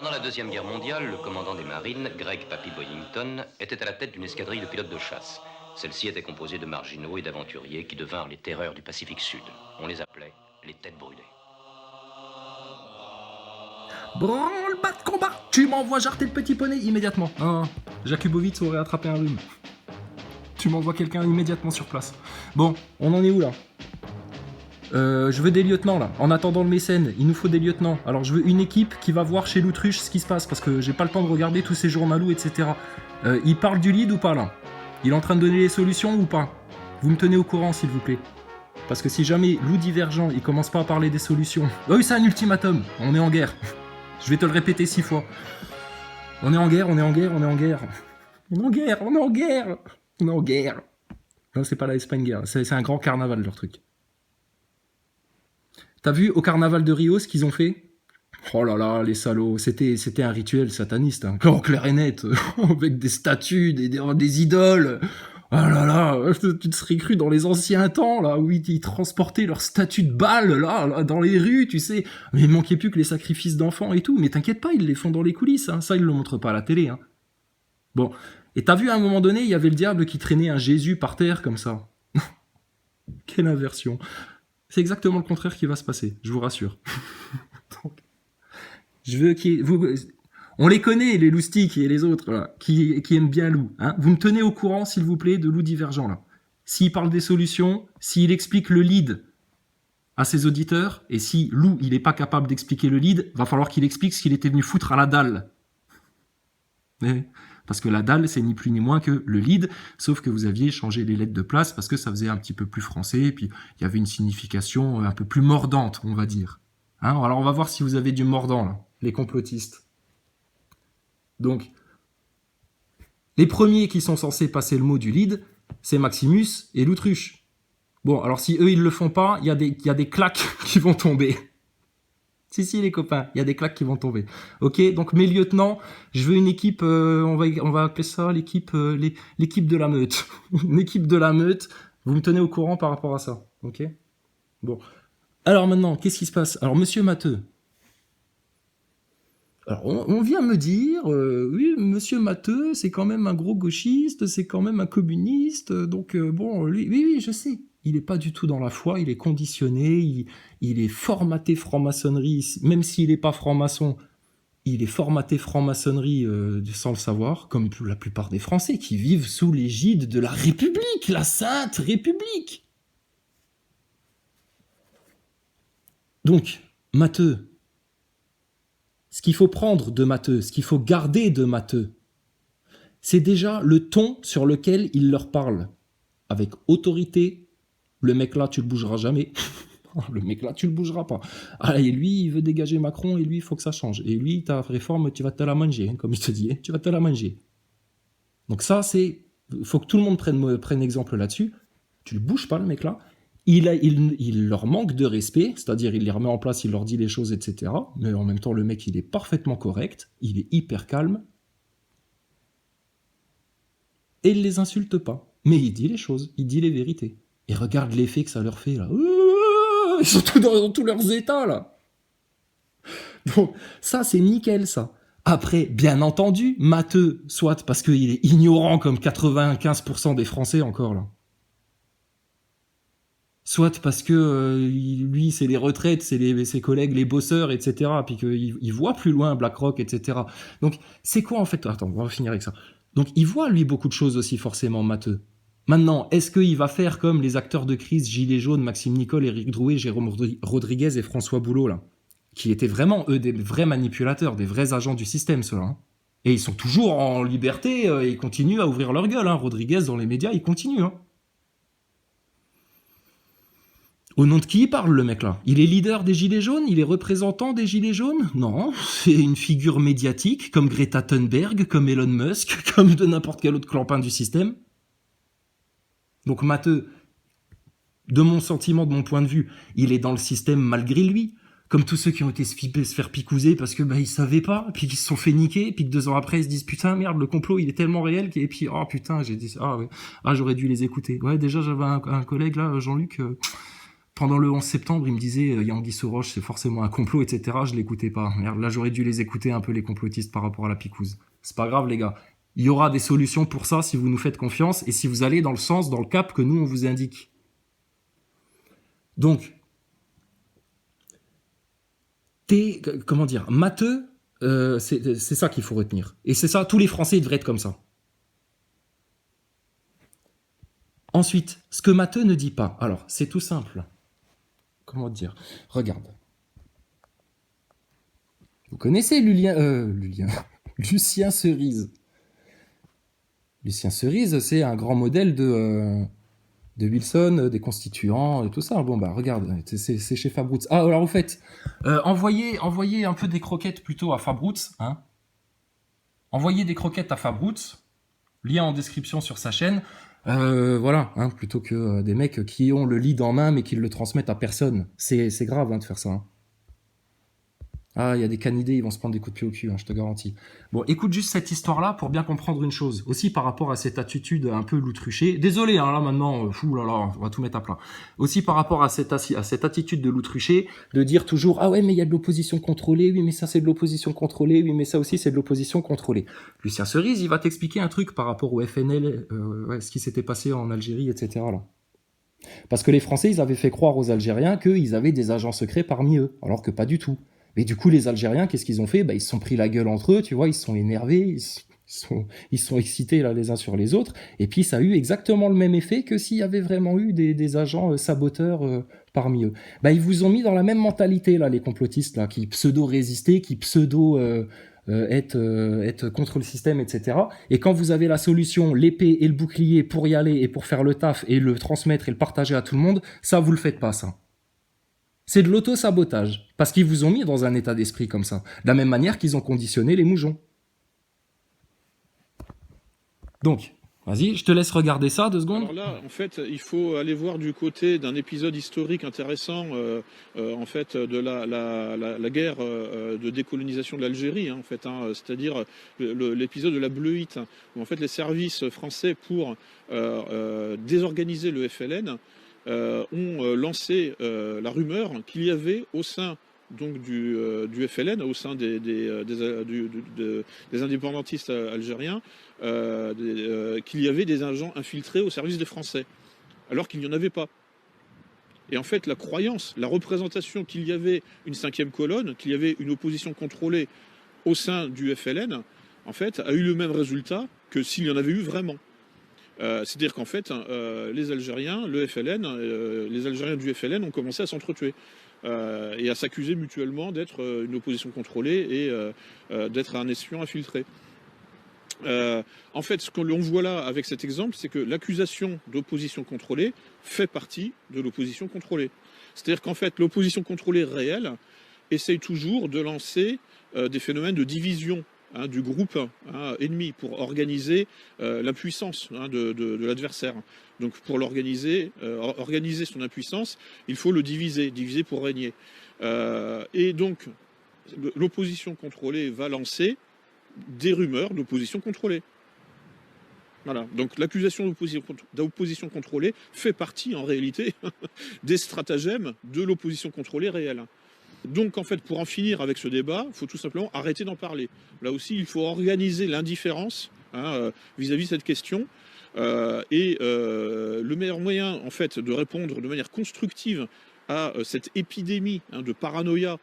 Pendant la Deuxième Guerre mondiale, le commandant des marines, Greg Papy Boyington, était à la tête d'une escadrille de pilotes de chasse. Celle-ci était composée de marginaux et d'aventuriers qui devinrent les terreurs du Pacifique Sud. On les appelait les têtes brûlées. Branle-bas de combat. Tu m'envoies jarter le petit poney immédiatement. Non, Jakubowicz aurait attrapé un rhume. Tu m'envoies quelqu'un immédiatement sur place. Bon, on en est où là je veux des lieutenants là. En attendant le mécène, il nous faut des lieutenants. Alors je veux une équipe qui va voir chez l'Autruche ce qui se passe parce que j'ai pas le temps de regarder tous ces journalous, etc. Il parle du lead ou pas là? Il est en train de donner les solutions ou pas? Vous me tenez au courant s'il vous plaît. Parce que si jamais loup divergent, il commence pas à parler des solutions. Oh oui, c'est un ultimatum. On est en guerre. Je vais te le répéter 6 fois. On est en guerre, on est en guerre, on est en guerre. On est en guerre, on est en guerre. On est en guerre. Non, c'est pas la Espagne guerre. C'est un grand carnaval leur truc. T'as vu au carnaval de Rio ce qu'ils ont fait? Oh là là, les salauds, c'était un rituel sataniste, hein. Oh, clair et net, avec des statues, des idoles. Oh là là, tu te serais cru dans les anciens temps, là, où ils transportaient leurs statues de Baal, là, dans les rues, tu sais. Mais il manquait plus que les sacrifices d'enfants et tout. Mais t'inquiète pas, ils les font dans les coulisses, hein. Ça, ils le montrent pas à la télé, hein. Bon. Et t'as vu, à un moment donné, il y avait le diable qui traînait un Jésus par terre, comme ça. Quelle inversion. C'est exactement le contraire qui va se passer, je vous rassure. Donc, je veux on les connaît, les loustiques et les autres, là, qui aiment bien Lou. Hein. Vous me tenez au courant, s'il vous plaît, de Lou Divergent, là. S'il parle des solutions, s'il explique le lead à ses auditeurs, et si Lou, il n'est pas capable d'expliquer le lead, va falloir qu'il explique ce qu'il était venu foutre à la dalle. Parce que la dalle, c'est ni plus ni moins que le lead, sauf que vous aviez changé les lettres de place parce que ça faisait un petit peu plus français, et puis il y avait une signification un peu plus mordante, on va dire. Hein, alors on va voir si vous avez du mordant, là, les complotistes. Donc, les premiers qui sont censés passer le mot du lead, c'est Maximus et l'Autruche. Bon, alors si eux, ils le font pas, il y a des claques qui vont tomber. Si, les copains, il y a des claques qui vont tomber. Ok, donc mes lieutenants, je veux une équipe, on va appeler ça l'équipe de la meute. Une équipe de la meute, vous me tenez au courant par rapport à ça. Ok. Bon. Alors maintenant, qu'est-ce qui se passe? Alors, monsieur Matteux. Alors, on vient me dire, oui, monsieur Matteux, c'est quand même un gros gauchiste, c'est quand même un communiste, donc bon, lui, oui, je sais. Il n'est pas du tout dans la foi, il est conditionné, il est formaté franc-maçonnerie, même s'il n'est pas franc-maçon, il est formaté franc-maçonnerie sans le savoir, comme la plupart des Français qui vivent sous l'égide de la République, la Sainte République. Donc, Matteux, ce qu'il faut prendre de Matteux, ce qu'il faut garder de Matteux, c'est déjà le ton sur lequel il leur parle. Avec autorité, le mec là, tu le bougeras jamais. Le mec là, tu le bougeras pas. Ah, et lui, il veut dégager Macron, et lui, il faut que ça change. Et lui, ta réforme, tu vas te la manger, hein, comme je te dis, hein, tu vas te la manger. Donc ça, il faut que tout le monde prenne exemple là-dessus. Tu le bouges pas, le mec là. Il leur manque de respect, c'est-à-dire il les remet en place, il leur dit les choses, etc. Mais en même temps, le mec, il est parfaitement correct, il est hyper calme. Et il les insulte pas. Mais il dit les choses, il dit les vérités. Et regarde l'effet que ça leur fait, là. Ils sont tous dans tous leurs états, là. Donc, ça, c'est nickel, ça. Après, bien entendu, Matteux, soit parce qu'il est ignorant comme 95% des Français encore, là. Soit parce que lui, c'est les retraites, c'est ses collègues, les bosseurs, etc. Puis qu'il voit plus loin, BlackRock, etc. Donc, c'est quoi en fait? Attends, on va finir avec ça. Donc, il voit, lui, beaucoup de choses aussi, forcément, Matteux. Maintenant, est-ce qu'il va faire comme les acteurs de crise, Gilets jaunes, Maxime Nicole, Éric Drouet, Jérôme Rodriguez et François Boulot, là, qui étaient vraiment, eux, des vrais manipulateurs, des vrais agents du système, ceux-là, hein. Et ils sont toujours en liberté, ils continuent à ouvrir leur gueule, hein. Rodriguez, dans les médias, il continue, hein. Au nom de qui il parle, le mec là? Il est leader des Gilets jaunes? Il est représentant des Gilets jaunes? Non, c'est une figure médiatique, comme Greta Thunberg, comme Elon Musk, comme de n'importe quel autre clampin du système. Donc Matteux, de mon sentiment, de mon point de vue, il est dans le système malgré lui. Comme tous ceux qui ont été se faire picouser parce que ils savaient pas, puis qu'ils se sont fait niquer, puis que 2 ans après ils se disent putain merde, le complot il est tellement réel, et puis oh putain, j'ai dit j'aurais dû les écouter. Ouais, déjà j'avais un collègue là, Jean-Luc, pendant le 11 septembre, ils me disaient Yanguy Soroche, c'est forcément un complot, etc. Je l'écoutais pas. Merde, là, j'aurais dû les écouter un peu, les complotistes, par rapport à la picouse. C'est pas grave, les gars. Il y aura des solutions pour ça si vous nous faites confiance et si vous allez dans le sens, dans le cap que nous, on vous indique. Donc, comment dire, matheux, c'est ça qu'il faut retenir. Et c'est ça, tous les Français devraient être comme ça. Ensuite, ce que matheux ne dit pas, alors, c'est tout simple. Comment dire? Regarde. Vous connaissez Lucien Cerise. Lucien Cerise, c'est un grand modèle de Wilson, des constituants, et tout ça. Bon, bah, regarde, c'est chez Fabrutz. Ah, alors, au fait, envoyez un peu des croquettes plutôt à Fabrutz, hein. Envoyez des croquettes à Fabrutz, lien en description sur sa chaîne. Voilà, hein, plutôt que des mecs qui ont le lead en main mais qui le transmettent à personne. C'est grave, hein, de faire ça, hein. Ah, il y a des canidés, ils vont se prendre des coups de pied au cul, hein, je te garantis. Bon, écoute juste cette histoire-là pour bien comprendre une chose. Aussi par rapport à cette attitude un peu loutruchée. Désolé, hein, là maintenant, fou là là, on va tout mettre à plat. Aussi par rapport à cette attitude de loutruché, de dire toujours, ah ouais, mais il y a de l'opposition contrôlée, oui, mais ça c'est de l'opposition contrôlée, oui, mais ça aussi c'est de l'opposition contrôlée. Lucien Cerise, il va t'expliquer un truc par rapport au FNL, ouais, ce qui s'était passé en Algérie, etc. là. Parce que les Français, ils avaient fait croire aux Algériens qu'ils avaient des agents secrets parmi eux, alors que pas du tout. Mais du coup, les Algériens, qu'est-ce qu'ils ont fait? Bah, ils se sont pris la gueule entre eux, tu vois, ils se sont énervés, ils sont excités là, les uns sur les autres, et puis ça a eu exactement le même effet que s'il y avait vraiment eu des agents saboteurs parmi eux. Bah, ils vous ont mis dans la même mentalité, là, les complotistes, là, qui pseudo-résistaient, qui être contre le système, etc. Et quand vous avez la solution, l'épée et le bouclier pour y aller et pour faire le taf et le transmettre et le partager à tout le monde, ça, vous le faites pas, ça. C'est de l'auto-sabotage, parce qu'ils vous ont mis dans un état d'esprit comme ça, de la même manière qu'ils ont conditionné les moujons. Donc, vas-y, je te laisse regarder ça 2 secondes. Alors là, en fait, il faut aller voir du côté d'un épisode historique intéressant, en fait, de la guerre de décolonisation de l'Algérie, hein, en fait, hein, c'est-à-dire l'épisode de la Bleuite, où en fait les services français pour désorganiser le FLN ont lancé la rumeur qu'il y avait au sein donc du FLN, au sein des indépendantistes algériens, qu'il y avait des agents infiltrés au service des Français, alors qu'il n'y en avait pas. Et en fait, la croyance, la représentation qu'il y avait une 5e colonne, qu'il y avait une opposition contrôlée au sein du FLN, en fait, a eu le même résultat que s'il y en avait eu vraiment. C'est-à-dire qu'en fait, les Algériens, le FLN, les Algériens du FLN ont commencé à s'entretuer et à s'accuser mutuellement d'être une opposition contrôlée et d'être un espion infiltré. En fait, ce que l'on voit là avec cet exemple, c'est que l'accusation d'opposition contrôlée fait partie de l'opposition contrôlée. C'est-à-dire qu'en fait, l'opposition contrôlée réelle essaye toujours de lancer des phénomènes de division, hein, du groupe, hein, ennemi, pour organiser l'impuissance, hein, de l'adversaire. Donc pour organiser son impuissance, il faut le diviser pour régner. Et donc l'opposition contrôlée va lancer des rumeurs d'opposition contrôlée. Voilà. Donc l'accusation d'opposition contrôlée fait partie en réalité des stratagèmes de l'opposition contrôlée réelle. Donc en fait, pour en finir avec ce débat, il faut tout simplement arrêter d'en parler. Là aussi, il faut organiser l'indifférence, hein, vis-à-vis de cette question. Le meilleur moyen en fait de répondre de manière constructive à cette épidémie, hein, de paranoïa,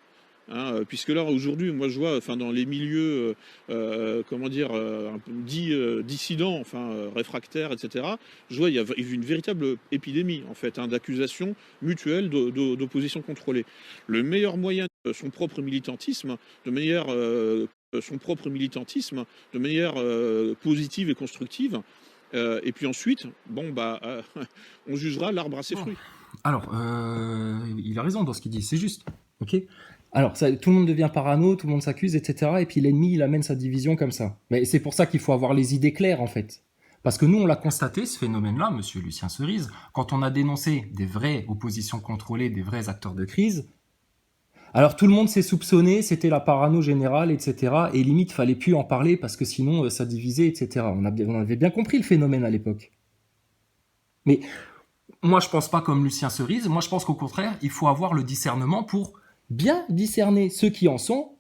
hein, puisque là aujourd'hui, moi je vois, enfin dans les milieux, comment dire, dits dissidents, enfin réfractaires, etc. Je vois il y a une véritable épidémie en fait, hein, d'accusations mutuelles d'opposition contrôlée. Le meilleur moyen, son propre militantisme, de manière positive et constructive. Et puis ensuite, bon bah, on jugera l'arbre à ses fruits. Alors, il a raison dans ce qu'il dit, c'est juste, ok. Alors, ça, tout le monde devient parano, tout le monde s'accuse, etc. Et puis l'ennemi, il amène sa division comme ça. Mais c'est pour ça qu'il faut avoir les idées claires, en fait. Parce que nous, on l'a constaté, ce phénomène-là, monsieur Lucien Cerise, quand on a dénoncé des vraies oppositions contrôlées, des vrais acteurs de crise. Alors, tout le monde s'est soupçonné, c'était la parano générale, etc. Et limite, fallait plus en parler parce que sinon, ça divisait, etc. On avait bien compris le phénomène à l'époque. Mais moi je pense pas comme Lucien Cerise, moi je pense qu'au contraire, il faut avoir le discernement pour bien discerner ceux qui en sont,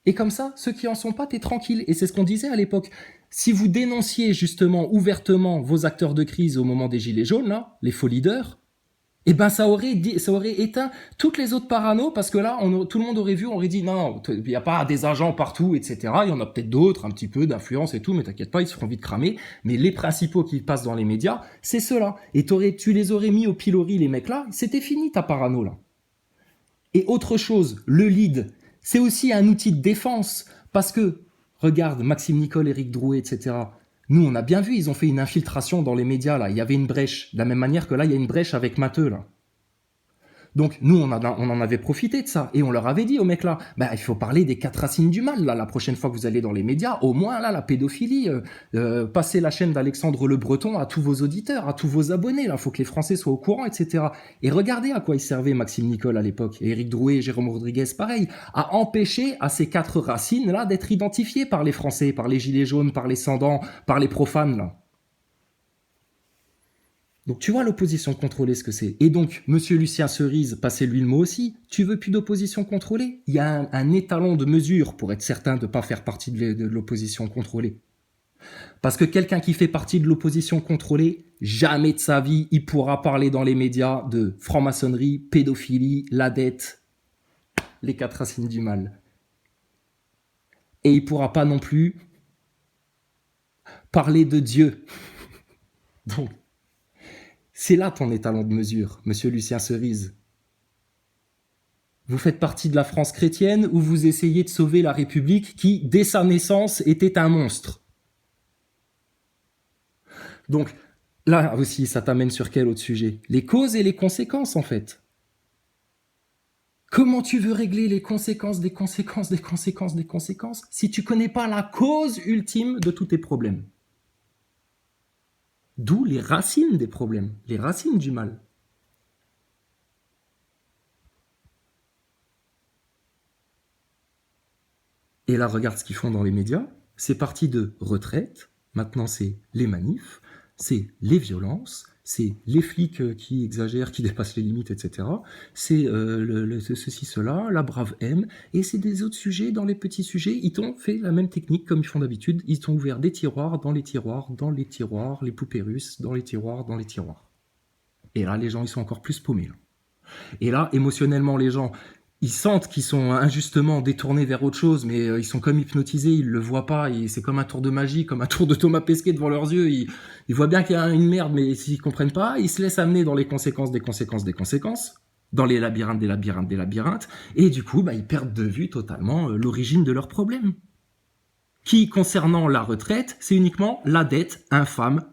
et comme ça, ceux qui en sont pas, t'es tranquille. Et c'est ce qu'on disait à l'époque. Si vous dénonciez justement ouvertement vos acteurs de crise au moment des Gilets jaunes, là, les faux leaders, eh ben ça aurait éteint toutes les autres parano, parce que là, tout le monde aurait vu, on aurait dit non, il n'y a pas des agents partout, etc. Il y en a peut-être d'autres, un petit peu d'influence et tout, mais t'inquiète pas, ils se feront vite cramer. Mais les principaux qui passent dans les médias, c'est ceux-là. Et tu les aurais mis au pilori, les mecs là, c'était fini ta parano là. Et autre chose, le lead, c'est aussi un outil de défense, parce que, regarde, Maxime Nicole, Éric Drouet, etc., nous, on a bien vu, ils ont fait une infiltration dans les médias, là. Il y avait une brèche. De la même manière que là, il y a une brèche avec Matteux, là. Donc, nous, on en avait profité de ça. Et on leur avait dit aux mecs là, bah, il faut parler des 4 racines du mal, là. La prochaine fois que vous allez dans les médias, au moins, là, la pédophilie, passez la chaîne d'Alexandre Le Breton à tous vos auditeurs, à tous vos abonnés, là. Faut que les Français soient au courant, etc. Et regardez à quoi il servait Maxime Nicole à l'époque. Et Éric Drouet et Jérôme Rodriguez, pareil. À empêcher à ces 4 racines, là, d'être identifiées par les Français, par les Gilets jaunes, par les sans-dents, par les profanes, là. Donc tu vois l'opposition contrôlée, ce que c'est. Et donc, monsieur Lucien Cerise, passez-lui le mot aussi, tu veux plus d'opposition contrôlée? Il y a un étalon de mesure pour être certain de ne pas faire partie de l'opposition contrôlée. Parce que quelqu'un qui fait partie de l'opposition contrôlée, jamais de sa vie, il pourra parler dans les médias de franc-maçonnerie, pédophilie, la dette, les 4 racines du mal. Et il pourra pas non plus parler de Dieu. Donc, c'est là ton étalon de mesure, monsieur Lucien Cerise. Vous faites partie de la France chrétienne ou vous essayez de sauver la République qui, dès sa naissance, était un monstre. Donc, là aussi, ça t'amène sur quel autre sujet? Les causes et les conséquences, en fait. Comment tu veux régler les conséquences des conséquences des conséquences des conséquences si tu connais pas la cause ultime de tous tes problèmes? D'où les racines des problèmes, les racines du mal. Et là, regarde ce qu'ils font dans les médias. C'est parti de retraite, maintenant c'est les manifs, c'est les violences, c'est les flics qui exagèrent, qui dépassent les limites, etc. C'est ceci, cela, la brave M, et c'est des autres sujets, dans les petits sujets, ils t'ont fait la même technique comme ils font d'habitude, ils t'ont ouvert des tiroirs, dans les tiroirs, dans les tiroirs, les poupées russes, dans les tiroirs, dans les tiroirs. Et là, les gens, ils sont encore plus paumés. Là. Et là, émotionnellement, les gens, ils sentent qu'ils sont injustement détournés vers autre chose, mais ils sont comme hypnotisés, ils le voient pas, et c'est comme un tour de magie, comme un tour de Thomas Pesquet devant leurs yeux, ils voient bien qu'il y a une merde, mais s'ils comprennent pas, ils se laissent amener dans les conséquences des conséquences des conséquences, dans les labyrinthes des labyrinthes des labyrinthes, et du coup, ils perdent de vue totalement l'origine de leurs problèmes. Qui, concernant la retraite, c'est uniquement la dette infâme,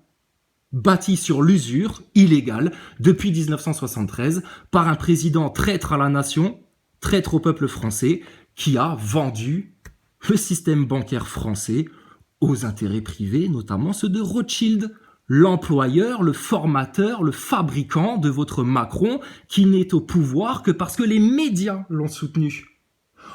bâtie sur l'usure illégale depuis 1973 par un président traître à la nation, traître au peuple français, qui a vendu le système bancaire français aux intérêts privés, notamment ceux de Rothschild, l'employeur, le formateur, le fabricant de votre Macron, qui n'est au pouvoir que parce que les médias l'ont soutenu.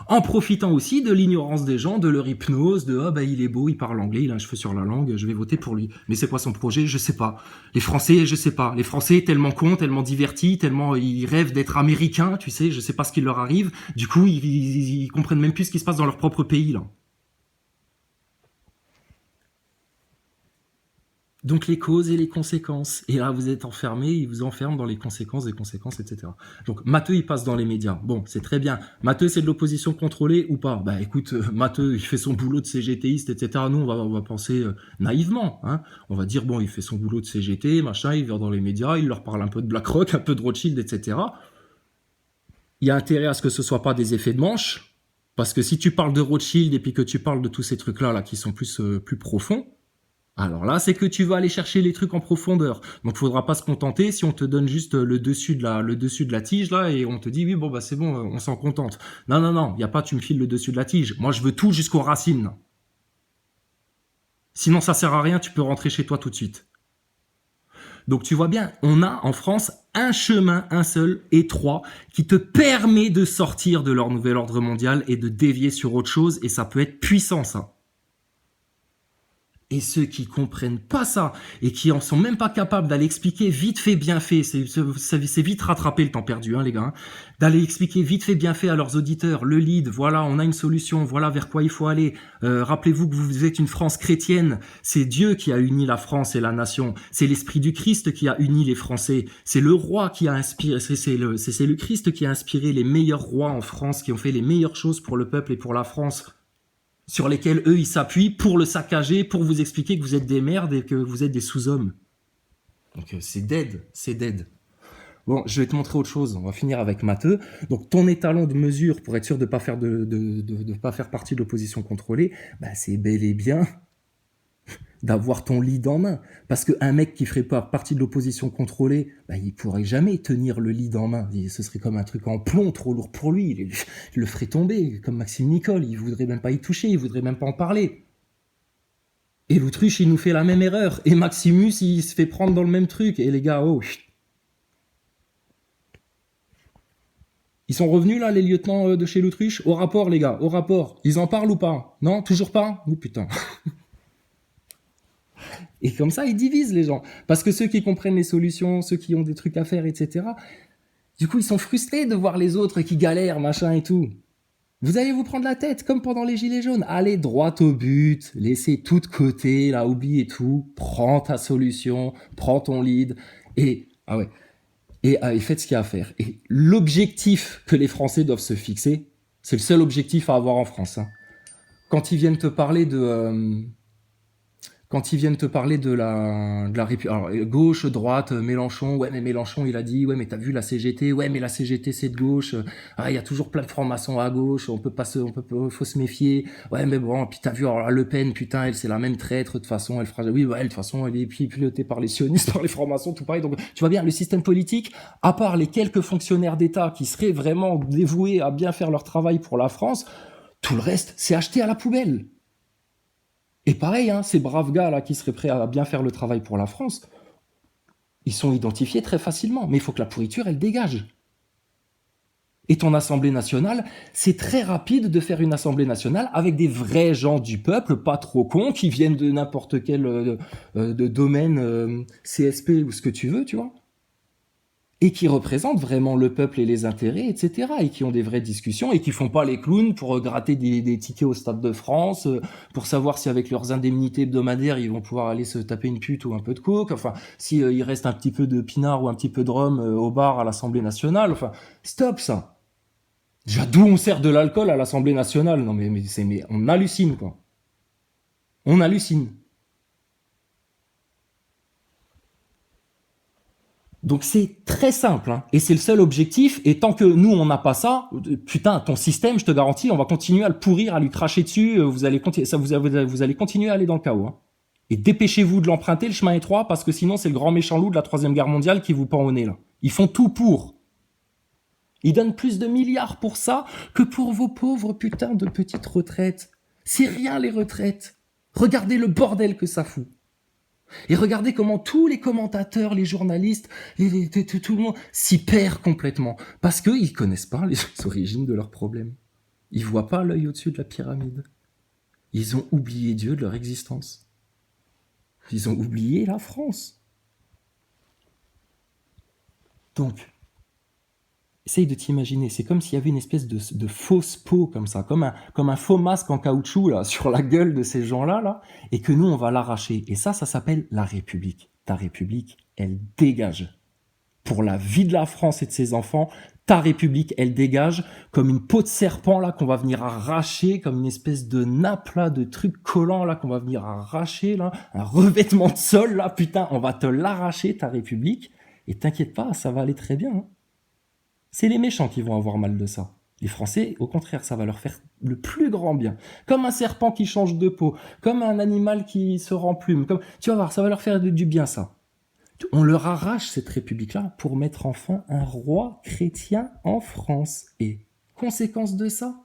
En profitant aussi de l'ignorance des gens, de leur hypnose, de « il est beau, il parle anglais, il a un cheveu sur la langue, je vais voter pour lui ». Mais c'est quoi son projet? Je sais pas. Les Français, je sais pas. Les Français, tellement cons, tellement divertis, tellement ils rêvent d'être américains, tu sais, je sais pas ce qui leur arrive. Du coup, ils comprennent même plus ce qui se passe dans leur propre pays, là. Donc les causes et les conséquences. Et là, vous êtes enfermés, ils vous enferment dans les conséquences des conséquences, etc. Donc Matteux, il passe dans les médias. Bon, c'est très bien. Matteux, c'est de l'opposition contrôlée ou pas? Écoute, Matteux, il fait son boulot de CGTiste, etc. Nous, on va penser naïvement. Hein. On va dire, bon, il fait son boulot de CGT, machin, il vient dans les médias, il leur parle un peu de BlackRock, un peu de Rothschild, etc. Il y a intérêt à ce que ce soit pas des effets de manche, parce que si tu parles de Rothschild et puis que tu parles de tous ces trucs-là là, qui sont plus profonds, alors là, c'est que tu vas aller chercher les trucs en profondeur. Donc, il faudra pas se contenter si on te donne juste le dessus de la tige, là, et on te dit, oui, bon, c'est bon, on s'en contente. Non, y a pas, tu me files le dessus de la tige. Moi, je veux tout jusqu'aux racines. Sinon, ça sert à rien, tu peux rentrer chez toi tout de suite. Donc, tu vois bien, on a en France un chemin, un seul, étroit, qui te permet de sortir de leur nouvel ordre mondial et de dévier sur autre chose, et ça peut être puissant, ça. Et ceux qui comprennent pas ça et qui en sont même pas capables d'aller expliquer vite fait, bien fait, c'est vite rattrapé le temps perdu, hein, les gars, hein, d'aller expliquer vite fait, bien fait à leurs auditeurs, le lead, voilà, on a une solution, voilà vers quoi il faut aller. Rappelez-vous que vous êtes une France chrétienne, c'est Dieu qui a uni la France et la nation, c'est l'esprit du Christ qui a uni les Français, c'est le roi qui a inspiré, c'est le Christ qui a inspiré les meilleurs rois en France, qui ont fait les meilleures choses pour le peuple et pour la France, sur lesquels eux ils s'appuient pour le saccager, pour vous expliquer que vous êtes des merdes et que vous êtes des sous-hommes. Donc c'est dead, c'est dead. Bon, je vais te montrer autre chose, on va finir avec Matteux. Donc ton étalon de mesure pour être sûr de pas faire de pas faire partie de l'opposition contrôlée, bah, c'est bel et bien d'avoir ton lead en main. Parce qu'un mec qui ferait pas partie de l'opposition contrôlée, bah, il pourrait jamais tenir le lead en main. Ce serait comme un truc en plomb, trop lourd pour lui. Il le ferait tomber, comme Maxime Nicole. Il voudrait même pas y toucher, il voudrait même pas en parler. Et l'autruche, il nous fait la même erreur. Et Maximus, il se fait prendre dans le même truc. Et les gars, oh, ils sont revenus là, les lieutenants de chez l'autruche? Au rapport, les gars, au rapport. Ils en parlent ou pas? Non, toujours pas? Oh putain. Et comme ça, ils divisent les gens. Parce que ceux qui comprennent les solutions, ceux qui ont des trucs à faire, etc., du coup, ils sont frustrés de voir les autres qui galèrent, machin et tout. Vous allez vous prendre la tête, comme pendant les Gilets jaunes. Allez droit au but, laissez tout de côté, là, oubliez tout. Prends ta solution, prends ton lead, et faites ce qu'il y a à faire. Et l'objectif que les Français doivent se fixer, c'est le seul objectif à avoir en France. Hein. Quand ils viennent te parler de... la alors, gauche, droite, Mélenchon, ouais mais Mélenchon il a dit, ouais mais t'as vu la CGT, ouais mais la CGT c'est de gauche, il y a toujours plein de francs-maçons à gauche, faut se méfier, ouais mais bon, puis t'as vu alors Le Pen, putain elle c'est la même traître, de toute façon elle fera, oui ouais de toute façon elle est pilotée par les sionistes, par les francs-maçons, tout pareil, donc tu vois bien le système politique, à part les quelques fonctionnaires d'État qui seraient vraiment dévoués à bien faire leur travail pour la France, tout le reste c'est acheté à la poubelle. Et pareil, hein, ces braves gars là qui seraient prêts à bien faire le travail pour la France, ils sont identifiés très facilement. Mais il faut que la pourriture, elle dégage. Et ton Assemblée nationale, c'est très rapide de faire une Assemblée nationale avec des vrais gens du peuple, pas trop cons, qui viennent de n'importe quel de domaine CSP ou ce que tu veux, tu vois. Et qui représentent vraiment le peuple et les intérêts, etc. Et qui ont des vraies discussions et qui font pas les clowns pour gratter des tickets au Stade de France, pour savoir si avec leurs indemnités hebdomadaires, ils vont pouvoir aller se taper une pute ou un peu de coke, enfin, si il reste un petit peu de pinard ou un petit peu de rhum au bar à l'Assemblée nationale, enfin, stop ça. Déjà, d'où on sert de l'alcool à l'Assemblée nationale? Non mais on hallucine, quoi. On hallucine. Donc c'est très simple, hein, et c'est le seul objectif, et tant que nous on n'a pas ça, putain, ton système, je te garantis, on va continuer à le pourrir, à lui cracher dessus, vous allez continuer à aller dans le chaos. Hein. Et dépêchez-vous de l'emprunter, le chemin étroit, parce que sinon c'est le grand méchant loup de la 3e guerre mondiale qui vous pend au nez, là. Ils font tout pour. Ils donnent plus de milliards pour ça que pour vos pauvres putains de petites retraites. C'est rien les retraites. Regardez le bordel que ça fout. Et regardez comment tous les commentateurs, les journalistes, tout le monde s'y perd complètement. Parce qu'ils connaissent pas les origines de leurs problèmes. Ils voient pas l'œil au-dessus de la pyramide. Ils ont oublié Dieu de leur existence. Ils ont oublié la France. Donc, essaye de t'imaginer, c'est comme s'il y avait une espèce de fausse peau comme ça, comme un faux masque en caoutchouc là, sur la gueule de ces gens-là, là, et que nous, on va l'arracher. Et ça s'appelle la République. Ta République, elle dégage. Pour la vie de la France et de ses enfants, ta République, elle dégage comme une peau de serpent là qu'on va venir arracher, comme une espèce de nappe là, de truc collant là qu'on va venir arracher là, un revêtement de sol là, putain, on va te l'arracher, ta République, et t'inquiète pas, ça va aller très bien, hein. C'est les méchants qui vont avoir mal de ça. Les Français, au contraire, ça va leur faire le plus grand bien. Comme un serpent qui change de peau, comme un animal qui se remplume. Tu vas voir, ça va leur faire du bien, ça. On leur arrache cette République-là pour mettre enfin un roi chrétien en France. Et conséquence de ça,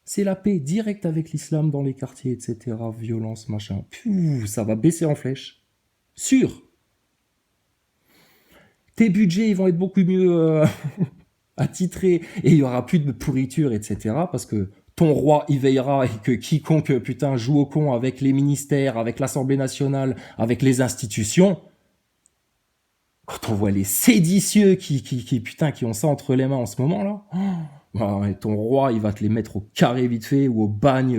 c'est la paix directe avec l'islam dans les quartiers, etc. Violence, machin. Ça va baisser en flèche. Sûr. Tes budgets, ils vont être beaucoup mieux... attitré, et il y aura plus de pourriture, etc. Parce que ton roi y veillera et que quiconque, putain, joue au con avec les ministères, avec l'Assemblée nationale, avec les institutions, quand on voit les séditieux putain, qui ont ça entre les mains en ce moment, là, ouais, ton roi, il va te les mettre au carré vite fait, ou au bagne,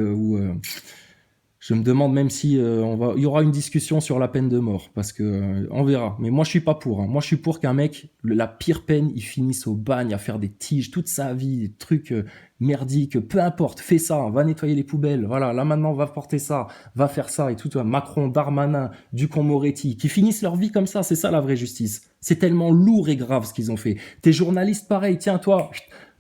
je me demande même si il y aura une discussion sur la peine de mort, parce que on verra. Mais moi, je suis pas pour. Hein. Moi, je suis pour qu'un mec, la pire peine, il finisse au bagne, à faire des tiges toute sa vie, des trucs merdiques. Peu importe, fais ça, va nettoyer les poubelles. Voilà, là maintenant, va porter ça, va faire ça et tout. Macron, Darmanin, Dupond-Moretti, qui finissent leur vie comme ça. C'est ça la vraie justice. C'est tellement lourd et grave ce qu'ils ont fait. T'es journaliste, pareil. Tiens, toi.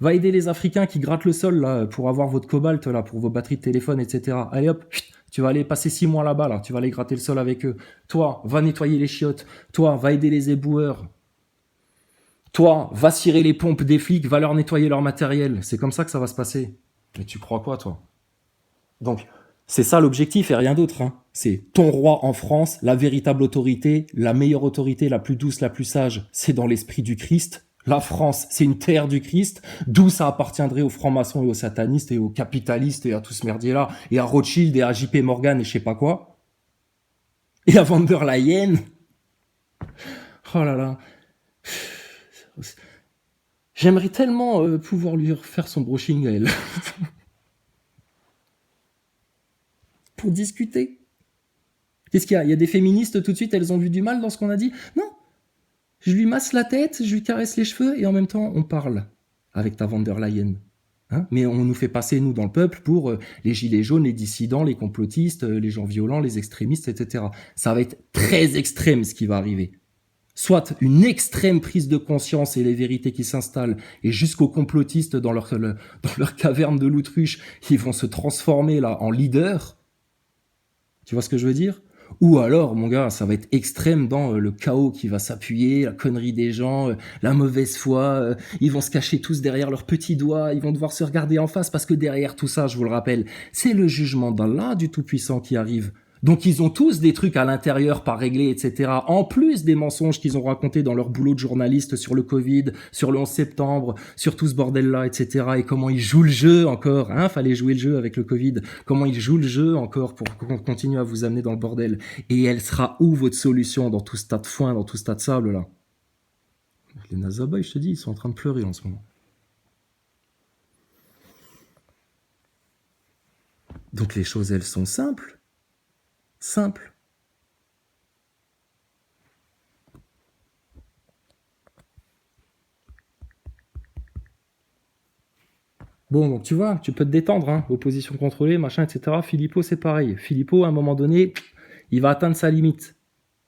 Va aider les Africains qui grattent le sol là pour avoir votre cobalt là pour vos batteries de téléphone, etc. Allez hop. Tu vas aller passer 6 mois là-bas, là. Tu vas aller gratter le sol avec eux. Toi, va nettoyer les chiottes. Toi, va aider les éboueurs. Toi, va cirer les pompes des flics, va leur nettoyer leur matériel. C'est comme ça que ça va se passer. Mais tu crois quoi, toi? Donc, c'est ça l'objectif et rien d'autre. Hein. C'est ton roi en France, la véritable autorité, la meilleure autorité, la plus douce, la plus sage. C'est dans l'esprit du Christ. La France, c'est une terre du Christ, d'où ça appartiendrait aux francs-maçons et aux satanistes et aux capitalistes et à tout ce merdier-là, et à Rothschild et à JP Morgan et je sais pas quoi. Et à von der Leyen. Oh là là. J'aimerais tellement pouvoir lui refaire son brushing à elle. Pour discuter. Qu'est-ce qu'il y a? Il y a des féministes tout de suite, elles ont vu du mal dans ce qu'on a dit? Non. Je lui masse la tête, je lui caresse les cheveux et en même temps, on parle avec ta von der Leyen. Hein, mais on nous fait passer, nous, dans le peuple, pour les gilets jaunes, les dissidents, les complotistes, les gens violents, les extrémistes, etc. Ça va être très extrême ce qui va arriver. Soit une extrême prise de conscience et les vérités qui s'installent, et jusqu'aux complotistes dans leur caverne de l'autruche, ils vont se transformer là en leaders. Tu vois ce que je veux dire? Ou alors, mon gars, ça va être extrême dans le chaos qui va s'appuyer, la connerie des gens, la mauvaise foi, ils vont se cacher tous derrière leurs petits doigts, ils vont devoir se regarder en face parce que derrière tout ça, je vous le rappelle, c'est le jugement d'Allah du Tout-Puissant qui arrive. Donc ils ont tous des trucs à l'intérieur pas réglés, etc. En plus des mensonges qu'ils ont racontés dans leur boulot de journaliste sur le Covid, sur le 11 septembre, sur tout ce bordel-là, etc. Et comment ils jouent le jeu encore, hein, fallait jouer le jeu avec le Covid. Comment ils jouent le jeu encore pour qu'on continue à vous amener dans le bordel. Et elle sera où votre solution dans tout ce tas de foin, dans tout ce tas de sable là? Les Nazaboy, je te dis, ils sont en train de pleurer en ce moment. Donc les choses, elles sont simples. Simple. Bon, donc tu vois, tu peux te détendre, hein, opposition contrôlée, machin, etc. Philippot, c'est pareil. Philippot, à un moment donné, il va atteindre sa limite.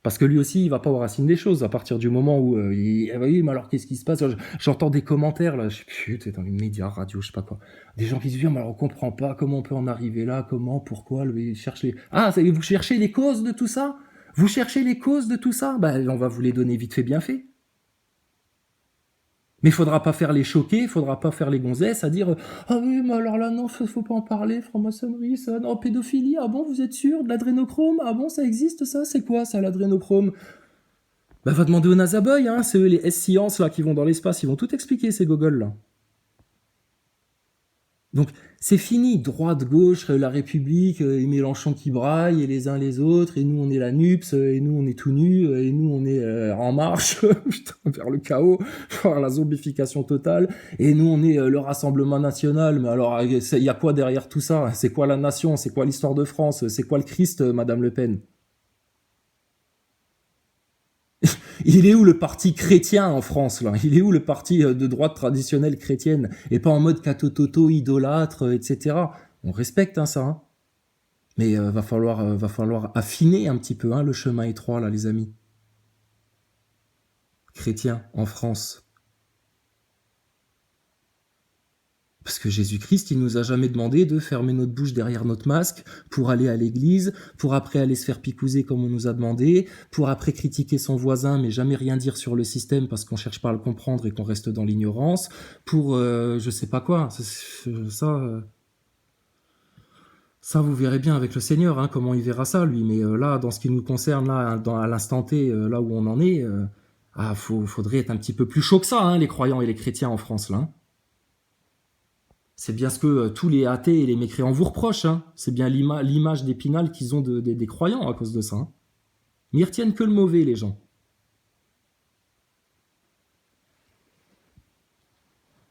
Parce que lui aussi, il va pas aux racines des choses à partir du moment où oui, mais alors qu'est-ce qui se passe? J'entends des commentaires là, je sais plus, c'est dans les médias, radio, je sais pas quoi. Des gens qui se disent, mais alors on comprend pas comment on peut en arriver là, comment, pourquoi, vous cherchez les causes de tout ça? Vous cherchez les causes de tout ça? Ben, on va vous les donner vite fait, bien fait. Mais il faudra pas faire les choquer, il faudra pas faire les gonzesses à dire ah oui, mais alors là non, faut pas en parler, franc-maçonnerie, ça, non, pédophilie, ah bon, vous êtes sûr, de l'adrénochrome, ah bon, ça existe ça, c'est quoi ça, l'adrénochrome? Bah va demander aux Nazaboy, hein, c'est eux les S-Sciences là qui vont dans l'espace, ils vont tout expliquer ces gogoles là. Donc c'est fini, droite, gauche, la République, et Mélenchon qui braille, et les uns les autres, et nous on est la NUPS, et nous on est tout nus, et nous on est en marche, putain, vers le chaos, vers la zombification totale, et nous on est le Rassemblement National, mais alors il y a quoi derrière tout ça? C'est quoi la nation? C'est quoi l'histoire de France? C'est quoi le Christ, Madame Le Pen? Il est où le parti chrétien en France, là? Il est où le parti de droite traditionnelle chrétienne? Et pas en mode catototo, idolâtre, etc. On respecte hein, ça. Hein. Mais va falloir affiner un petit peu hein, le chemin étroit, là, les amis. Chrétien en France. Parce que Jésus-Christ, il nous a jamais demandé de fermer notre bouche derrière notre masque pour aller à l'église, pour après aller se faire picouser comme on nous a demandé, pour après critiquer son voisin mais jamais rien dire sur le système parce qu'on cherche pas à le comprendre et qu'on reste dans l'ignorance, pour je sais pas quoi. Ça vous verrez bien avec le Seigneur, hein, comment il verra ça lui. Mais là, dans ce qui nous concerne, là, à l'instant T, là où on en est, faudrait être un petit peu plus chaud que ça, hein, les croyants et les chrétiens en France, là. Hein. C'est bien ce que tous les athées et les mécréants vous reprochent. Hein. C'est bien l'image d'Épinal qu'ils ont des croyants à cause de ça. Hein. Mais ils retiennent que le mauvais, les gens.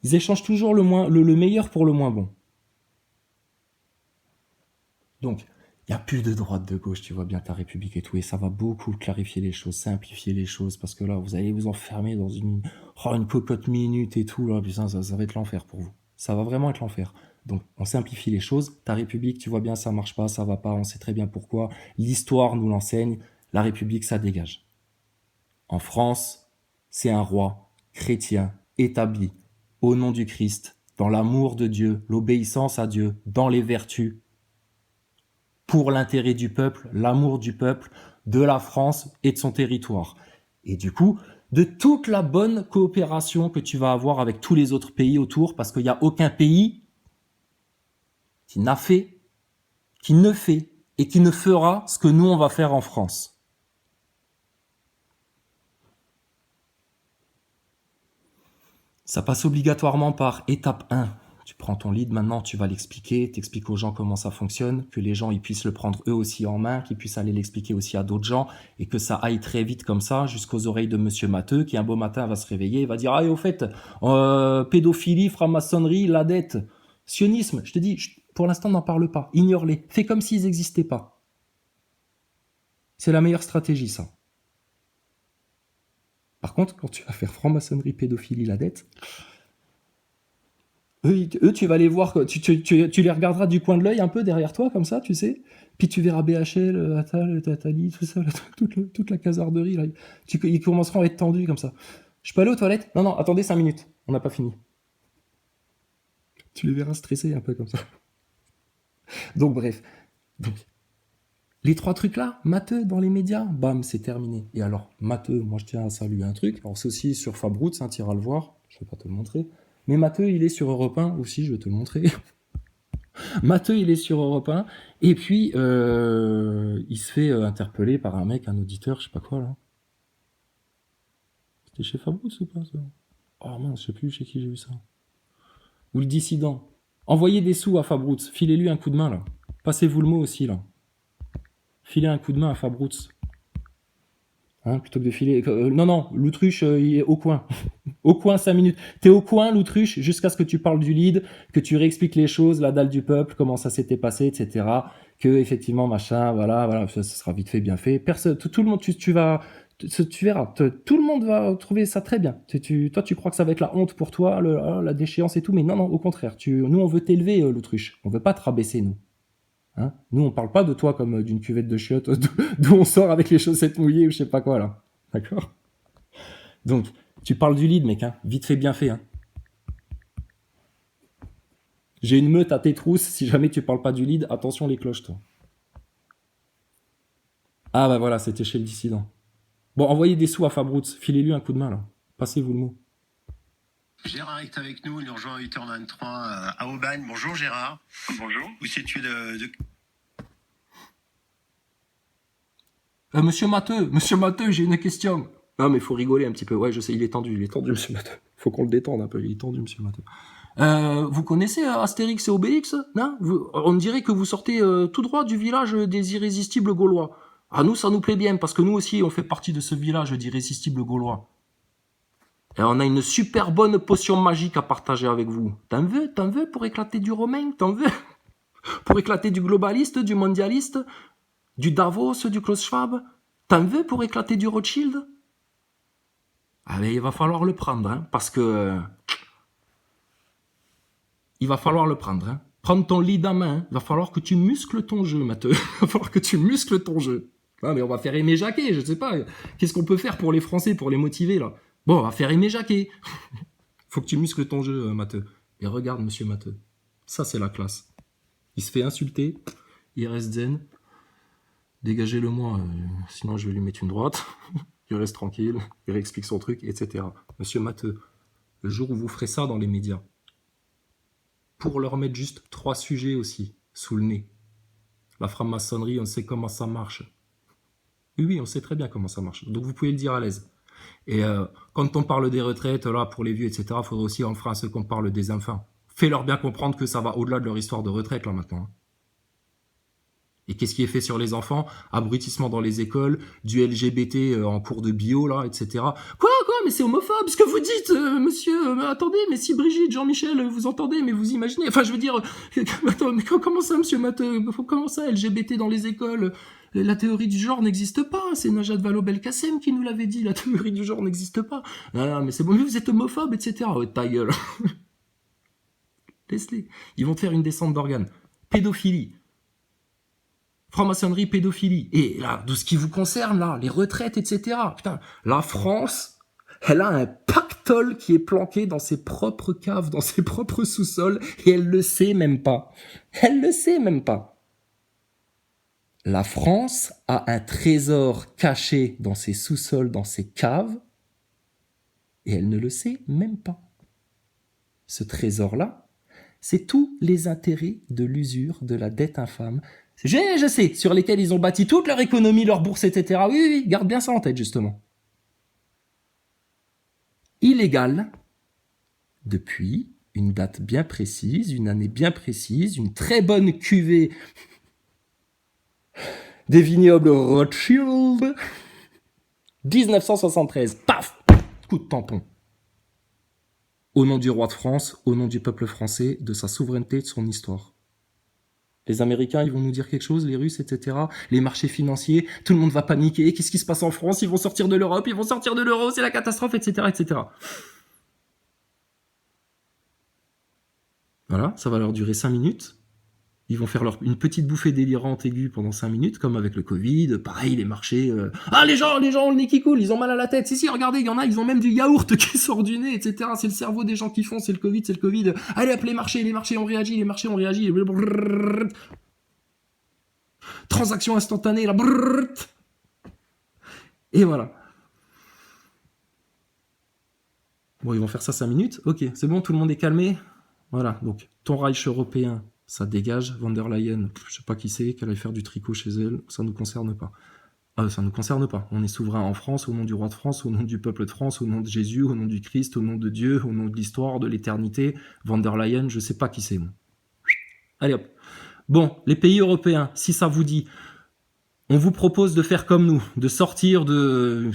Ils échangent toujours le meilleur pour le moins bon. Donc, il n'y a plus de droite, de gauche, tu vois bien ta République et tout, et ça va beaucoup clarifier les choses, simplifier les choses, parce que là, vous allez vous enfermer dans une cocotte minute et tout, là, putain, ça va être l'enfer pour vous. Ça va vraiment être l'enfer. Donc, on simplifie les choses. Ta République, tu vois bien, ça marche pas, ça va pas, on sait très bien pourquoi. L'histoire nous l'enseigne. La République, ça dégage. En France, c'est un roi chrétien établi au nom du Christ, dans l'amour de Dieu, l'obéissance à Dieu, dans les vertus, pour l'intérêt du peuple, l'amour du peuple, de la France et de son territoire. Et du coup, de toute la bonne coopération que tu vas avoir avec tous les autres pays autour, parce qu'il n'y a aucun pays qui n'a fait, qui ne fait et qui ne fera ce que nous, on va faire en France. Ça passe obligatoirement par étape 1. Tu prends ton lead maintenant, tu vas l'expliquer, t'expliques aux gens comment ça fonctionne, que les gens ils puissent le prendre eux aussi en main, qu'ils puissent aller l'expliquer aussi à d'autres gens, et que ça aille très vite comme ça, jusqu'aux oreilles de Monsieur Matteux, qui un beau matin va se réveiller et va dire « Ah, et au fait, pédophilie, franc-maçonnerie, la dette, sionisme, je te dis, pour l'instant n'en parle pas, ignore-les, fais comme s'ils n'existaient pas. » C'est la meilleure stratégie, ça. Par contre, quand tu vas faire franc-maçonnerie, pédophilie, la dette, eux, tu vas les voir, tu les regarderas du coin de l'œil un peu derrière toi, comme ça, tu sais. Puis tu verras BHL, Attal, Attali, tout ça, toute la casarderie. Là. Ils commenceront à être tendus comme ça. Je peux aller aux toilettes? Non, attendez 5 minutes. On n'a pas fini. Tu les verras stressés un peu comme ça. Donc, bref. Donc, les 3 trucs là, Matteux dans les médias, bam, c'est terminé. Et alors, Matteux, moi je tiens à saluer un truc. Alors, c'est aussi sur Fabroots, hein, tu iras le voir. Je ne vais pas te le montrer. Mais Matteux, il est sur Europe 1 aussi, je vais te le montrer. Matteux, il est sur Europe 1. Et puis, il se fait interpeller par un mec, un auditeur, je sais pas quoi, là. C'était chez Fabroots ou pas, ça? Oh mince, je sais plus chez qui j'ai vu ça. Ou le dissident. Envoyez des sous à Fabroots. Filez-lui un coup de main, là. Passez-vous le mot aussi, là. Filez un coup de main à Fabroots. Hein, plutôt que de filer... non, l'autruche, il est au coin. Au coin 5 minutes. T'es au coin, l'autruche, jusqu'à ce que tu parles du lead, que tu réexpliques les choses, la dalle du peuple, comment ça s'était passé, etc. Que, effectivement, machin, voilà, ça sera vite fait, bien fait. Personne, tout le monde, tu verras, tout le monde va trouver ça très bien. Toi, tu crois que ça va être la honte pour toi, la déchéance et tout, mais non, au contraire. Nous, on veut t'élever, l'autruche. On veut pas te rabaisser, nous. Hein, nous, on parle pas de toi comme d'une cuvette de chiottes d'où on sort avec les chaussettes mouillées ou je sais pas quoi, là. D'accord? Donc, tu parles du lead, mec, hein. Vite fait, bien fait, hein. J'ai une meute à tes trousses, si jamais tu parles pas du lead, attention les cloches, toi. Ah bah voilà, c'était chez le dissident. Bon, envoyez des sous à Fabroots, filez-lui un coup de main, là. Passez-vous le mot. Gérard est avec nous, il nous rejoint à 8h23 à Aubagne. Bonjour Gérard. Bonjour. Où sais-tu de... Monsieur Matteux, j'ai une question. Ah, mais faut rigoler un petit peu. Ouais, je sais, il est tendu, monsieur Matteux. Faut qu'on le détende un peu, il est tendu, monsieur Matteux. Vous connaissez Astérix et Obélix, non? On dirait que vous sortez tout droit du village des irrésistibles Gaulois. Ah, nous, ça nous plaît bien, parce que nous aussi, on fait partie de ce village d'irrésistibles Gaulois. Et on a une super bonne potion magique à partager avec vous. T'en veux pour éclater du Romain? T'en veux? Pour éclater du globaliste, du mondialiste, du Davos, du Klaus Schwab? T'en veux pour éclater du Rothschild? Ah ben, il va falloir le prendre, hein, parce que... il va falloir le prendre, hein. Prendre ton lead à main, il va falloir que tu muscles ton jeu, Matteux. Il va falloir que tu muscles ton jeu. Ah, mais on va faire Aimé Jacquet, je sais pas. Qu'est-ce qu'on peut faire pour les Français, pour les motiver, là? Bon, on va faire Aimé Jacquet. Faut que tu muscles ton jeu, Matteux. Et regarde, monsieur Matteux. Ça, c'est la classe. Il se fait insulter, il reste zen. Dégagez-le-moi, sinon je vais lui mettre une droite. Il reste tranquille, il réexplique son truc, etc. Monsieur Matteux, le jour où vous ferez ça dans les médias, pour leur mettre juste 3 sujets aussi, sous le nez. La franc-maçonnerie, on sait comment ça marche. Oui, on sait très bien comment ça marche. Donc vous pouvez le dire à l'aise. Et quand on parle des retraites, là, pour les vieux, etc., il faudra aussi en France qu'on parle des enfants. Fais-leur bien comprendre que ça va au-delà de leur histoire de retraite, là, maintenant. Et qu'est-ce qui est fait sur les enfants? Abrutissement dans les écoles, du LGBT en cours de bio, là, etc. Quoi, mais c'est homophobe, ce que vous dites, monsieur. Mais attendez, mais si Brigitte, Jean-Michel, vous entendez, mais vous imaginez. Enfin, je veux dire, attends, mais comment ça, monsieur Matteux? Comment ça, LGBT dans les écoles? La théorie du genre n'existe pas. C'est Najat Vallaud-Belkacem qui nous l'avait dit. La théorie du genre n'existe pas. Non, mais c'est bon, mais vous êtes homophobe, etc. Oh, ta gueule. Laisse-les. Ils vont te faire une descente d'organes. Pédophilie. Franc-maçonnerie, pédophilie. Et là, de ce qui vous concerne, là, les retraites, etc. Putain, la France, elle a un pactole qui est planqué dans ses propres caves, dans ses propres sous-sols, et elle le sait même pas. Elle le sait même pas. La France a un trésor caché dans ses sous-sols, dans ses caves, et elle ne le sait même pas. Ce trésor-là, c'est tous les intérêts de l'usure, de la dette infâme, je sais, sur lesquels ils ont bâti toute leur économie, leur bourse, etc. Oui, garde bien ça en tête, justement. Illégal, depuis une date bien précise, une année bien précise, une très bonne cuvée des vignobles Rothschild, 1973, paf, coup de tampon. Au nom du roi de France, au nom du peuple français, de sa souveraineté, de son histoire. Les Américains, ils vont nous dire quelque chose, les Russes, etc. Les marchés financiers, tout le monde va paniquer. Qu'est-ce qui se passe en France? Ils vont sortir de l'Europe, ils vont sortir de l'euro, c'est la catastrophe, etc., etc. Voilà, ça va leur durer 5 minutes. Ils vont faire une petite bouffée délirante aiguë pendant 5 minutes, comme avec le Covid. Pareil, les marchés... Ah, les gens ont le nez qui coule, ils ont mal à la tête. Si, regardez, il y en a, ils ont même du yaourt qui sort du nez, etc. C'est le cerveau des gens qui font, c'est le Covid, c'est le Covid. Allez, hop, les marchés ont réagi, les marchés ont réagi. Transaction instantanée, là. Et voilà. Bon, ils vont faire ça 5 minutes. Ok, c'est bon, tout le monde est calmé. Voilà, donc, ton Reich européen... ça dégage. Von der Leyen, je sais pas qui c'est, qu'elle aille faire du tricot chez elle, ça nous concerne pas. Ça nous concerne pas. On est souverain en France, au nom du roi de France, au nom du peuple de France, au nom de Jésus, au nom du Christ, au nom de Dieu, au nom de l'histoire, de l'éternité. Von der Leyen, je sais pas qui c'est, moi. Allez hop. Bon, les pays européens, si ça vous dit, on vous propose de faire comme nous, de sortir de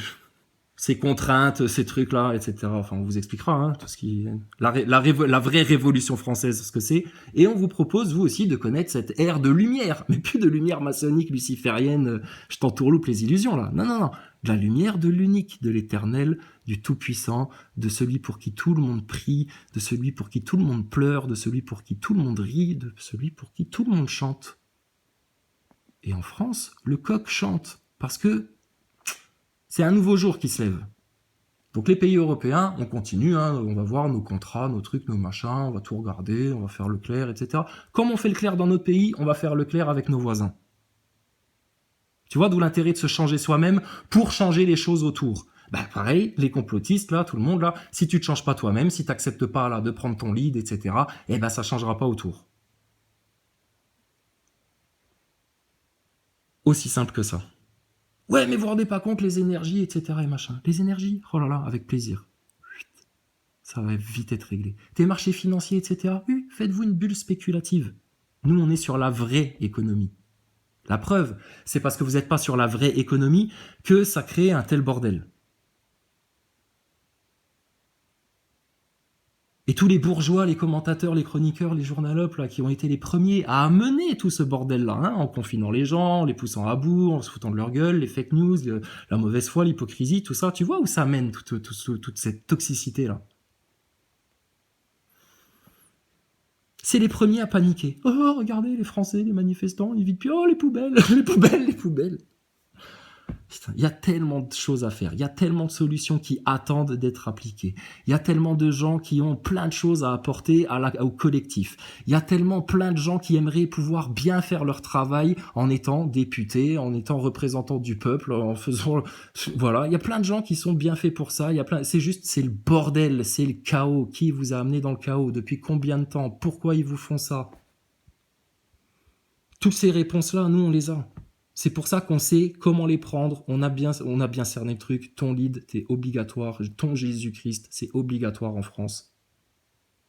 ces contraintes, ces trucs-là, etc. Enfin, on vous expliquera, hein, tout ce qui, la vraie révolution française, ce que c'est. Et on vous propose, vous aussi, de connaître cette ère de lumière. Mais plus de lumière maçonnique, luciférienne, je t'entourloupe les illusions, là. Non. De la lumière de l'unique, de l'éternel, du tout-puissant, de celui pour qui tout le monde prie, de celui pour qui tout le monde pleure, de celui pour qui tout le monde rit, de celui pour qui tout le monde chante. Et en France, le coq chante. Parce que c'est un nouveau jour qui se lève. Donc les pays européens, on continue, hein, on va voir nos contrats, nos trucs, nos machins, on va tout regarder, on va faire le clair, etc. Comme on fait le clair dans notre pays, on va faire le clair avec nos voisins. Tu vois, d'où l'intérêt de se changer soi-même pour changer les choses autour. Pareil, les complotistes, là, tout le monde, là, si tu te changes pas toi-même, si tu n'acceptes pas là, de prendre ton lead, etc., ça changera pas autour. Aussi simple que ça. Ouais, mais vous vous rendez pas compte, les énergies, etc. et machin. Les énergies, oh là là, avec plaisir. Ça va vite être réglé. Tes marchés financiers, etc. Oui, faites-vous une bulle spéculative. Nous, on est sur la vraie économie. La preuve, c'est parce que vous n'êtes pas sur la vraie économie que ça crée un tel bordel. Et tous les bourgeois, les commentateurs, les chroniqueurs, les journalopes, là, qui ont été les premiers à amener tout ce bordel-là, hein, en confinant les gens, en les poussant à bout, en se foutant de leur gueule, les fake news, la mauvaise foi, l'hypocrisie, tout ça, tu vois où ça mène toute cette toxicité-là. C'est les premiers à paniquer. Oh, regardez, les Français, les manifestants, ils vident plus, oh, les poubelles, les poubelles. Putain, il y a tellement de choses à faire, il y a tellement de solutions qui attendent d'être appliquées, il y a tellement de gens qui ont plein de choses à apporter au collectif, il y a tellement plein de gens qui aimeraient pouvoir bien faire leur travail en étant députés, en étant représentants du peuple, en faisant... Voilà, il y a plein de gens qui sont bien faits pour ça, c'est le bordel, c'est le chaos. Qui vous a amené dans le chaos? Depuis combien de temps? Pourquoi ils vous font ça? Toutes ces réponses-là, nous, on les a. C'est pour ça qu'on sait comment les prendre. On a bien cerné le truc. Ton lead, t'es obligatoire. Ton Jésus-Christ, c'est obligatoire en France.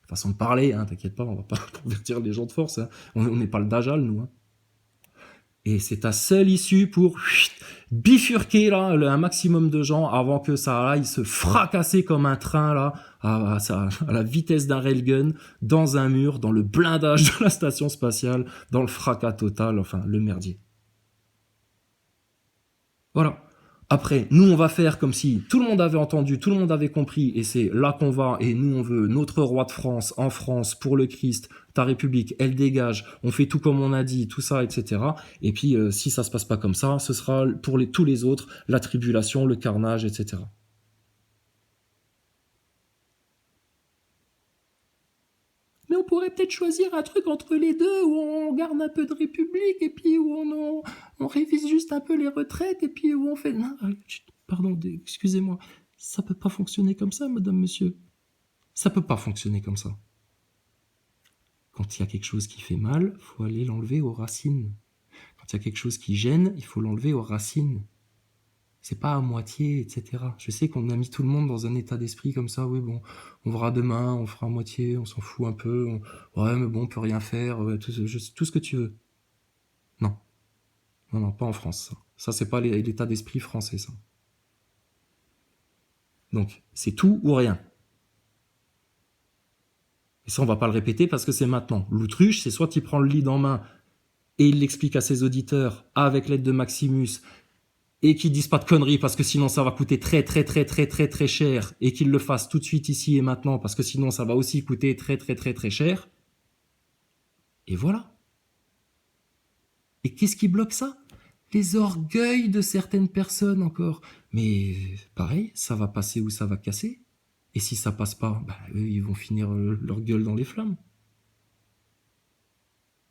Façon de parler, hein, t'inquiète pas, on va pas convertir les gens de force. Hein. On n'est pas le Dajjal, nous. Hein. Et c'est ta seule issue pour bifurquer là, un maximum de gens avant que ça aille se fracasser comme un train là, à la vitesse d'un railgun, dans un mur, dans le blindage de la station spatiale, dans le fracas total, enfin le merdier. Voilà. Après, nous, on va faire comme si tout le monde avait entendu, tout le monde avait compris, et c'est là qu'on va, et nous, on veut notre roi de France, en France, pour le Christ, ta République, elle dégage, on fait tout comme on a dit, tout ça, etc. Et puis, si ça se passe pas comme ça, ce sera pour tous les autres, la tribulation, le carnage, etc. Mais on pourrait peut-être choisir un truc entre les deux, où on garde un peu de République, et puis où on révise juste un peu les retraites, et puis où on fait... Non, pardon, excusez-moi, ça peut pas fonctionner comme ça, madame, monsieur. Ça peut pas fonctionner comme ça. Quand il y a quelque chose qui fait mal, faut aller l'enlever aux racines. Quand il y a quelque chose qui gêne, il faut l'enlever aux racines. C'est pas à moitié, etc. Je sais qu'on a mis tout le monde dans un état d'esprit comme ça, oui, bon, on verra demain, on fera à moitié, on s'en fout un peu, ouais, mais bon, on peut rien faire, ouais, tout ce que tu veux. Non. Non, pas en France, ça. Ça, c'est pas l'état d'esprit français, ça. Donc, c'est tout ou rien. Et ça, on va pas le répéter parce que c'est maintenant. L'autruche, c'est soit il prend le lead en main et il l'explique à ses auditeurs avec l'aide de Maximus, et qu'ils disent pas de conneries parce que sinon ça va coûter très très très très très très cher, et qu'ils le fassent tout de suite ici et maintenant parce que sinon ça va aussi coûter très très très très cher. Et voilà. Et qu'est-ce qui bloque ça? Les orgueils de certaines personnes encore. Mais pareil, ça va passer ou ça va casser. Et si ça passe pas, bah, eux, ils vont finir leur gueule dans les flammes.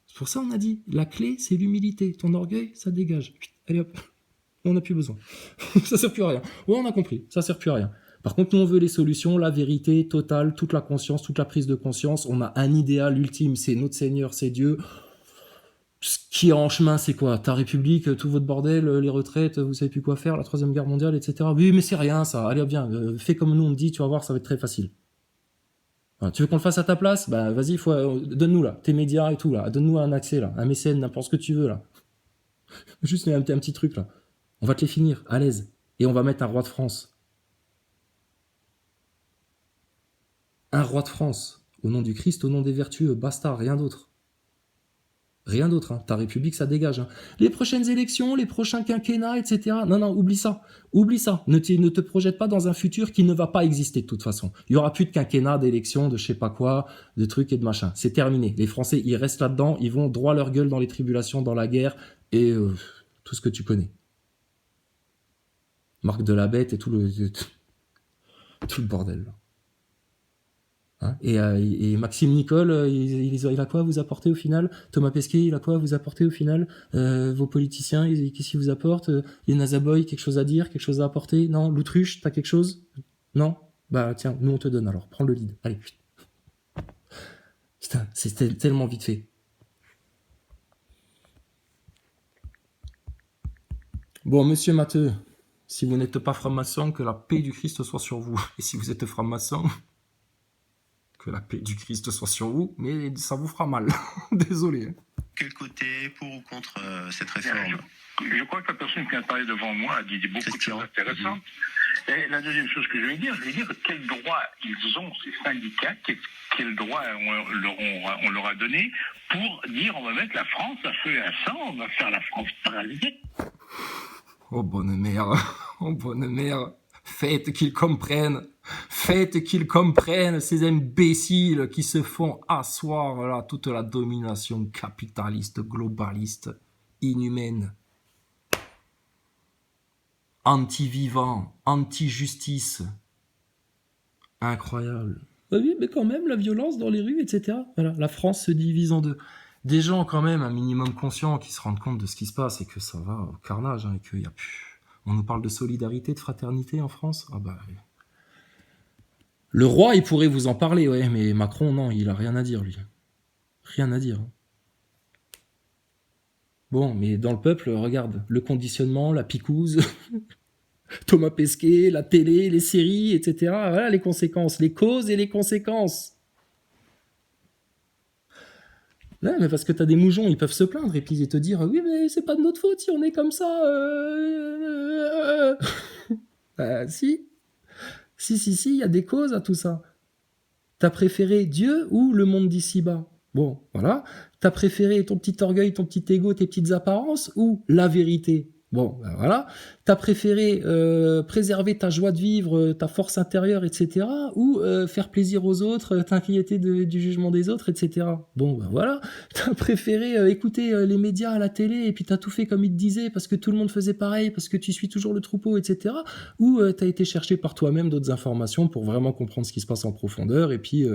C'est pour ça on a dit, la clé c'est l'humilité. Ton orgueil, ça dégage. Allez hop. On n'a plus besoin. Ça sert plus à rien. Ouais, on a compris. Ça sert plus à rien. Par contre, nous, on veut les solutions, la vérité totale, toute la conscience, toute la prise de conscience. On a un idéal ultime, c'est notre Seigneur, c'est Dieu. Ce qui est en chemin, c'est quoi? Ta République, tout votre bordel, les retraites, vous savez plus quoi faire, la Troisième Guerre mondiale, etc. Oui, mais c'est rien, ça. Allez, viens, fais comme nous on te dit, tu vas voir, ça va être très facile. Voilà, tu veux qu'on le fasse à ta place? Bah, vas-y, donne-nous, là, tes médias et tout, là. Donne-nous un accès, là. Un mécène, n'importe ce que tu veux, là. Juste un petit truc, là. On va te les finir, à l'aise. Et on va mettre un roi de France. Un roi de France. Au nom du Christ, au nom des vertueux. Basta, rien d'autre. Rien d'autre. Hein. Ta République, ça dégage. Hein. Les prochaines élections, les prochains quinquennats, etc. Non, oublie ça. Oublie ça. Ne te projette pas dans un futur qui ne va pas exister de toute façon. Il n'y aura plus de quinquennat, d'élections, de je sais pas quoi, de trucs et de machin. C'est terminé. Les Français, ils restent là-dedans. Ils vont droit leur gueule dans les tribulations, dans la guerre et tout ce que tu connais. Marc de la Bête et tout le bordel. Là. Hein, et Maxime Nicole, il a quoi à vous apporter au final? Thomas Pesquet, il a quoi à vous apporter au final? Vos politiciens, qu'est-ce qu'ils vous apportent? Les Nazaboy, quelque chose à dire, quelque chose à apporter? Non? L'Autruche, t'as quelque chose? Non? Bah tiens, nous on te donne alors, prends le lead. Allez. Putain, c'était tellement vite fait. Bon, monsieur Matteux, si vous n'êtes pas franc-maçon, que la paix du Christ soit sur vous. Et si vous êtes franc-maçon, que la paix du Christ soit sur vous, mais ça vous fera mal. Désolé. Quel côté, pour ou contre cette réforme? Je crois que la personne qui a parlé devant moi a dit beaucoup de choses intéressantes. Et la deuxième chose que je vais dire quel droit ils ont, ces syndicats, quel droit on leur a donné pour dire on va mettre la France à feu et à sang, on va faire la France paralysée. Oh bonne mère, faites qu'ils comprennent, ces imbéciles qui se font asseoir là toute la domination capitaliste, globaliste, inhumaine, anti-vivant, anti-justice, incroyable. Oui, mais quand même, la violence dans les rues, etc. Voilà, la France se divise en deux. Des gens quand même un minimum conscients qui se rendent compte de ce qui se passe et que ça va au carnage, hein, et qu'il y a plus... On nous parle de solidarité, de fraternité en France. Ah bah... Le roi, il pourrait vous en parler, ouais, mais Macron, non, il a rien à dire, lui. Rien à dire. Bon, mais dans le peuple, regarde, le conditionnement, la picouse, Thomas Pesquet, la télé, les séries, etc. Voilà les conséquences, les causes et les conséquences. Ouais, mais parce que t'as des moujons, ils peuvent se plaindre et puis ils te dire oui, mais c'est pas de notre faute si on est comme ça. Si, il y a des causes à tout ça. T'as préféré Dieu ou le monde d'ici-bas? Bon, voilà. T'as préféré ton petit orgueil, ton petit ego, tes petites apparences ou la vérité? Bon, ben voilà. T'as préféré préserver ta joie de vivre, ta force intérieure, etc. ou faire plaisir aux autres, t'inquiéter du jugement des autres, etc. Bon, ben voilà. T'as préféré écouter les médias à la télé et puis t'as tout fait comme ils te disaient parce que tout le monde faisait pareil, parce que tu suis toujours le troupeau, etc. ou t'as été chercher par toi-même d'autres informations pour vraiment comprendre ce qui se passe en profondeur et puis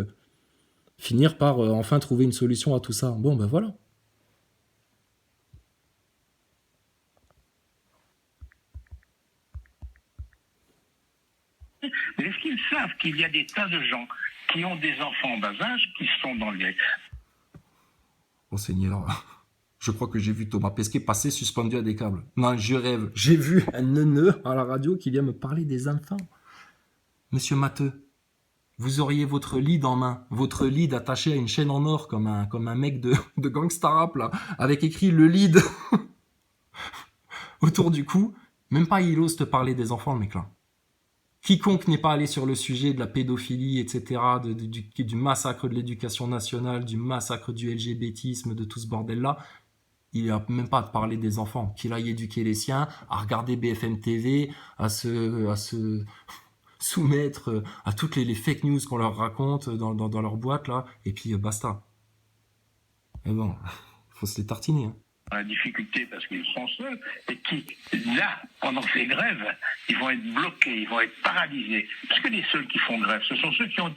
finir par enfin trouver une solution à tout ça. Bon, ben voilà. Mais est-ce qu'ils savent qu'il y a des tas de gens qui ont des enfants en bas âge qui sont dans les... Oh Seigneur, je crois que j'ai vu Thomas Pesquet passer suspendu à des câbles. Non, je rêve. J'ai vu un neuneu à la radio qui vient me parler des enfants. Monsieur Matteux, vous auriez votre lead en main, votre lead attaché à une chaîne en or comme un mec de gangsta rap là, avec écrit le lead autour du cou. Même pas il ose te parler des enfants, le mec là. Quiconque n'est pas allé sur le sujet de la pédophilie, etc., du massacre de l'éducation nationale, du massacre du LGBTisme, de tout ce bordel-là, il n'a même pas à te parler des enfants. Qu'il aille éduquer les siens, à regarder BFM TV, à se soumettre à toutes les fake news qu'on leur raconte dans leur boîte, là, et puis basta. Mais bon, faut se les tartiner, hein. La difficulté parce qu'ils sont seuls et qui, là, pendant ces grèves, ils vont être bloqués, ils vont être paralysés. Parce que les seuls qui font grève, ce sont ceux qui ont